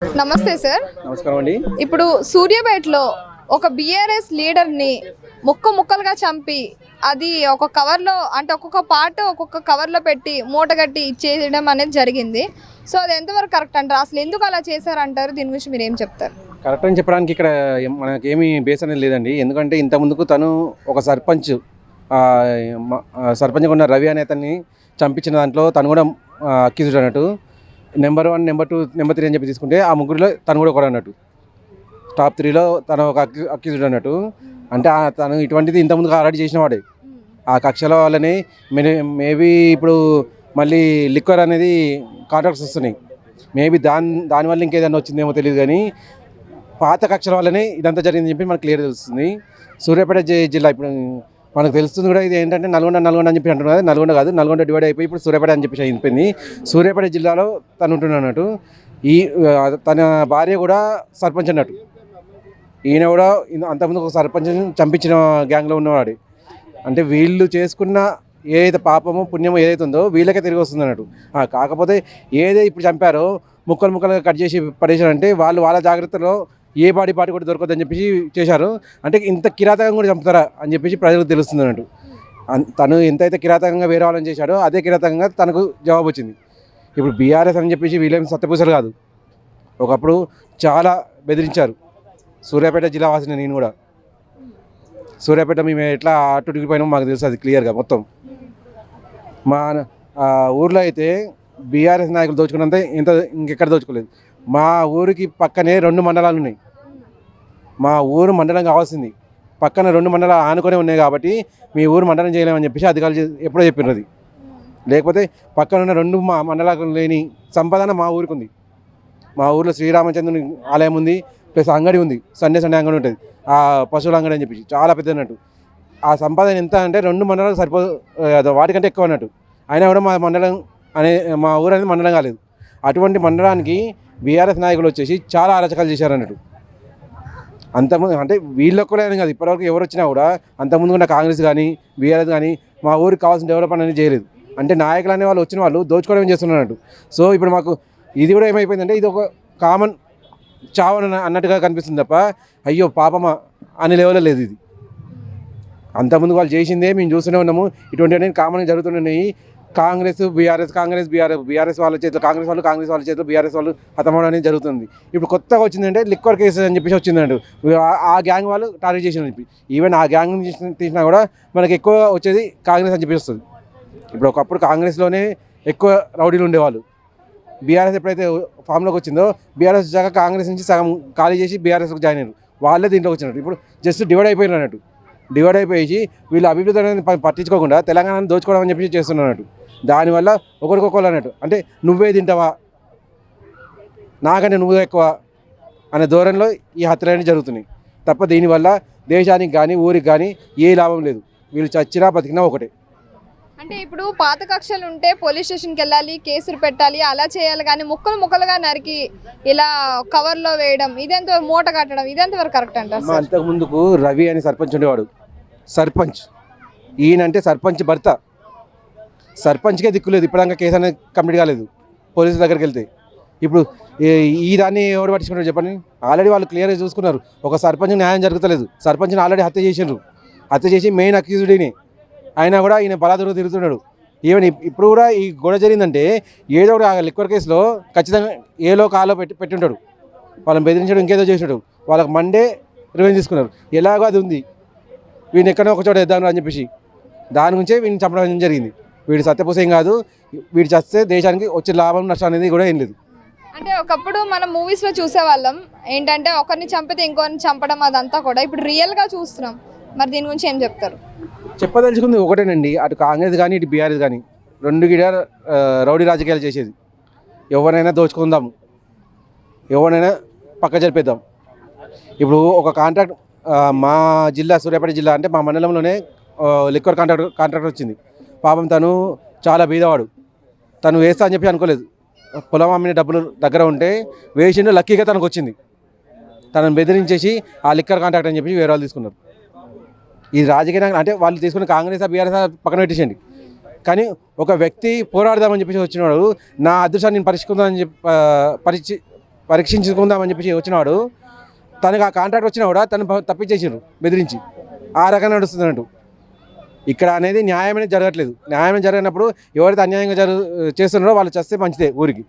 నమస్తే సార్. నమస్కారం అండి. ఇప్పుడు సూర్యాపేటలో ఒక బీఆర్ఎస్ లీడర్ని ముక్కలుగా చంపి అది ఒక కవర్లో అంటే ఒక్కొక్క పార్ట్ ఒక్కొక్క కవర్లో పెట్టి మూటగట్టి ఇచ్చేయడం అనేది జరిగింది. సో అది ఎంతవరకు కరెక్ట్ అంటారు? అసలు ఎందుకు అలా చేశారంటారు? దీని గురించి మీరు ఏం చెప్తారు? కరెక్ట్ అని చెప్పడానికి ఇక్కడ మనకేమీ బేస్ అనేది లేదండి. ఎందుకంటే ఇంతకుముందుకు తను ఒక సర్పంచ్గా ఉన్న రవి అనే అతన్ని చంపించిన దాంట్లో తను కూడా అక్యూజ్డ్ అన్నట్టు. నెంబర్ 1, నెంబర్ 2, నెంబర్ 3 అని చెప్పి తీసుకుంటే ఆ ముగ్గురిలో తను కూడా ఒకడు అన్నట్టు. టాప్ 3లో తను ఒక అక్యూజ్డ్ అన్నట్టు. అంటే తను ఇటువంటిది ఇంతకుముందు ఆల్రెడీ చేసిన వాడే. ఆ కక్షల వల్లనే మేబీ ఇప్పుడు మళ్ళీ లిక్వర్ అనేది కాంట్రాక్ట్స్ వస్తున్నాయి. మేబీ దానివల్ల ఇంకేదైనా వచ్చిందేమో తెలియదు, కానీ పాత కక్షల వల్లనే ఇదంతా జరిగిందని చెప్పి మనకు క్లియర్ తెలుస్తుంది. సూర్యాపేట జిల్లా ఇప్పుడు మనకు తెలుస్తుంది కూడా. ఇది ఏంటంటే నల్గొండ అని చెప్పి అంటున్నారు. నల్గొండ కాదు, నల్గొండ డివైడ్ అయిపోయి ఇప్పుడు సూర్యాపేట అని చెప్పి అయిపోయింది. సూర్యాపేట జిల్లాలో తను ఉంటున్నట్టు. తన భార్య కూడా సర్పంచ్ అన్నట్టు. ఈయన కూడా అంతకుముందు ఒక సర్పంచ్ చంపించిన గ్యాంగ్లో ఉన్నవాడు. అంటే వీళ్ళు చేసుకున్న ఏదైతే పాపమో పుణ్యమో ఏదైతే ఉందో వీళ్ళకే తిరిగి వస్తుంది అన్నట్టు. కాకపోతే ఏదైతే ఇప్పుడు చంపారో ముక్కలుగా కట్ చేసి పడేశారంటే వాళ్ళు వాళ్ళ జాగ్రత్తలో ఏ పాటి కూడా దొరకదని చెప్పేసి చేశారు. అంటే ఇంత కిరాతకంగా కూడా చంపుతారా అని చెప్పేసి ప్రజలకు తెలుస్తుంది అన్నట్టు. తను ఎంతైతే కిరాతకంగా వేరే వాళ్ళని చేశాడో అదే కిరాతకంగా తనకు జవాబు వచ్చింది. ఇప్పుడు బీఆర్ఎస్ అని చెప్పేసి వీళ్ళేమి సత్యపూసలు కాదు. ఒకప్పుడు చాలా బెదిరించారు. సూర్యాపేట జిల్లా వాసిన నేను కూడా. సూర్యాపేట మేము ఎట్లా అట్టుడికిపోయినామో మాకు తెలుసు అది క్లియర్గా మొత్తం. మా ఊర్లో అయితే బీఆర్ఎస్ నాయకులు దోచుకున్నంత ఇంకెక్కడ దోచుకోలేదు. మా ఊరికి పక్కనే 2 మండలాలు ఉన్నాయి. మా ఊరు మండలం కావాల్సింది పక్కన 2 మండలాలు ఆనుకొనే ఉన్నాయి కాబట్టి మీ ఊరు మండలం చేయలేమని చెప్పేసి అధికారులు ఎప్పుడో చెప్పినారు. అది లేకపోతే పక్కన ఉన్న 2 మండలాలు లేని సంపాదన మా ఊరికి ఉంది. మా ఊరిలో శ్రీరామచంద్రుని ఆలయం ఉంది, ప్లస్ అంగడి ఉంది. సండే అంగడి ఉంటుంది, ఆ పశువుల అంగడి అని చెప్పి చాలా పెద్ద అన్నట్టు. ఆ సంపాదన ఎంత అంటే 2 మండలాలు సరిపోదు, వాటికంటే ఎక్కువ అన్నట్టు. అయినా కూడా మా ఊరు అనేది మండలం కాలేదు. అటువంటి మండలానికి బీఆర్ఎస్ నాయకులు వచ్చేసి చాలా అరాచకాలు చేశారన్నట్టు. అంతకుముందు అంటే వీళ్ళొక్కడే కాదు, ఇప్పటివరకు ఎవరు వచ్చినా కూడా అంతకుముందు ఉన్న కాంగ్రెస్ కానీ బీఆర్ఎస్ కానీ మా ఊరికి కావాల్సిన డెవలప్మెంట్ అనేది చేయలేదు. అంటే నాయకులు అనే వాళ్ళు వచ్చిన వాళ్ళు దోచుకోవడం చేస్తున్నట్టు. సో ఇప్పుడు మాకు ఇది కూడా ఏమైపోయిందంటే ఇది ఒక కామన్ చావన అన్నట్టుగా కనిపిస్తుంది తప్ప అయ్యో పాపమా అనే లెవెల్లో లేదు. ఇది అంతకుముందు వాళ్ళు చేసిందే మేము చూస్తూనే ఉన్నాము. ఇటువంటివన్నీ కామన్గా జరుగుతున్నాయి. బీఆర్ఎస్ వాళ్ళ చేతిలో కాంగ్రెస్ వాళ్ళ చేతిలో బీఆర్ఎస్ వాళ్ళు హతమవడం అనేది జరుగుతుంది. ఇప్పుడు కొత్తగా వచ్చిందంటే లిక్వర్ కేసెస్ అని చెప్పేసి వచ్చిందండి. ఆ గ్యాంగ్ వాళ్ళు టార్గెట్ చేసిన ఈవెన్ ఆ గ్యాంగ్ తీసినా కూడా మనకి ఎక్కువ వచ్చేది కాంగ్రెస్ అని చెప్పి వస్తుంది. ఇప్పుడు ఒకప్పుడు కాంగ్రెస్లోనే ఎక్కువ రౌడీలు ఉండేవాళ్ళు. బీఆర్ఎస్ ఎప్పుడైతే ఫామ్లోకి వచ్చిందో బీఆర్ఎస్ వచ్చాక కాంగ్రెస్ నుంచి సగం ఖాళీ చేసి బీఆర్ఎస్కి జాయిన్ అయ్యారు. వాళ్ళే దీంట్లోకి వచ్చినట్టు. ఇప్పుడు జస్ట్ డివైడ్ అయిపోయినారు అన్నట్టు. డివైడ్ అయిపోయి వీళ్ళు అభివృద్ధి అనేది పట్టించుకోకుండా తెలంగాణను దోచుకోవడం అని చెప్పి చేస్తున్నట్టు. దానివల్ల ఒకరికొకరు అన్నట్టు. అంటే నువ్వే తింటావా, నాకంటే నువ్వు ఎక్కువ అనే ధోరణిలో ఈ హత్యలు జరుగుతున్నాయి తప్ప దీనివల్ల దేశానికి కానీ ఊరికి కానీ ఏ లాభం లేదు. వీళ్ళు చచ్చినా బతికినా ఒకటే. అంటే ఇప్పుడు పాత కక్షలు ఉంటే పోలీస్ స్టేషన్కి వెళ్ళాలి, కేసులు పెట్టాలి, అలా చేయాలి. కానీ ముక్కలుగా నరికి ఇలా కవర్లో వేయడం, ఇదెంత మూట కట్టడం, ఇదెంతవరకు కరెక్ట్ అంటారు? అంతకుముందుకు రవి అని సర్పంచ్ ఉండేవాడు. సర్పంచ్ ఈయనంటే సర్పంచ్ భర్త. సర్పంచ్కే దిక్కులేదు. ఇప్పటిదాకా కేసు అనేది కంప్లీట్ కాలేదు పోలీసుల దగ్గరికి వెళ్తే. ఇప్పుడు ఈ దాన్ని ఎవరు పట్టించుకుంటారు చెప్పండి? ఆల్రెడీ వాళ్ళు క్లియర్గా చూసుకున్నారు. ఒక సర్పంచ్ న్యాయం జరుగుతలేదు. సర్పంచ్ని ఆల్రెడీ హత్య చేసిండ్రు. హత్య చేసి మెయిన్ అక్యూజ్డ్ని అయినా కూడా ఈయన బలాదురు తిరుగుతున్నాడు. ఈవెన్ ఇప్పుడు కూడా ఈ గొడవ జరిగిందంటే ఏదో ఒక లిక్వర్ కేసులో ఖచ్చితంగా ఏలో కాలో పెట్టుంటాడు. వాళ్ళని బెదిరించడం ఇంకేదో చేసాడు. వాళ్ళకి మండే రివెంజ్ తీసుకున్నారు. ఎలాగో అది ఉంది. వీడిని ఎక్కడో ఒక చోట వేద్దాం అని చెప్పేసి దాని నుంచే వీడిని చంపడం జరిగింది. వీడి సత్యపూసేం కాదు. వీడు చస్తే దేశానికి వచ్చే లాభం నష్టం అనేది కూడా ఏం లేదు. అంటే ఒకప్పుడు మనం మూవీస్లో చూసేవాళ్ళం ఏంటంటే ఒకరిని చంపితే ఇంకొకరిని చంపడం, అదంతా కూడా ఇప్పుడు రియల్గా చూస్తున్నాం. మరి దీని గురించి ఏం చెప్తారు? చెప్పదలుచుకుంది ఒకటేనండి. అటు కాంగ్రెస్ కానీ ఇటు బీఆర్ఎస్ కానీ 2 గిడ రౌడీ రాజకీయాలు చేసేది. ఎవరినైనా దోచుకుందాము, ఎవరినైనా పక్క జరిపేద్దాం. ఇప్పుడు ఒక కాంట్రాక్ట్ మా జిల్లా సూర్యాపేట జిల్లా అంటే మా మండలంలోనే లిక్వర్ కాంట్రాక్ట్ వచ్చింది. పాపం తను చాలా బీదవాడు. తను వేస్తా అని చెప్పి అనుకోలేదు. పొలం అమ్మిన డబ్బులు దగ్గర ఉంటే వేసిండు. లక్కీగా తనకు వచ్చింది. తనను బెదిరించేసి ఆ లిక్కర్ కాంట్రాక్ట్ అని చెప్పి వేరే వాళ్ళు తీసుకున్నారు. ఈ రాజకీయ అంటే వాళ్ళు తీసుకున్న కాంగ్రెస్ బీఆర్ఎస్ పక్కన పెట్టేసండి. కానీ ఒక వ్యక్తి పోరాడదామని చెప్పేసి వచ్చినవాడు నా అదృష్టాన్ని నేను పరీక్షించుకుందామని చెప్పేసి వచ్చినాడు. తనకు ఆ కాంట్రాక్ట్ వచ్చినా కూడా తను తప్పించేసారు బెదిరించి. ఆ రకంగా నడుస్తుంది అన్నట్టు. ఇక్కడ అనేది న్యాయం అనేది జరగట్లేదు. న్యాయం జరగనప్పుడు ఎవరైతే అన్యాయంగా చేస్తున్నారో వాళ్ళు చేస్తే మంచిదే ఊరికి.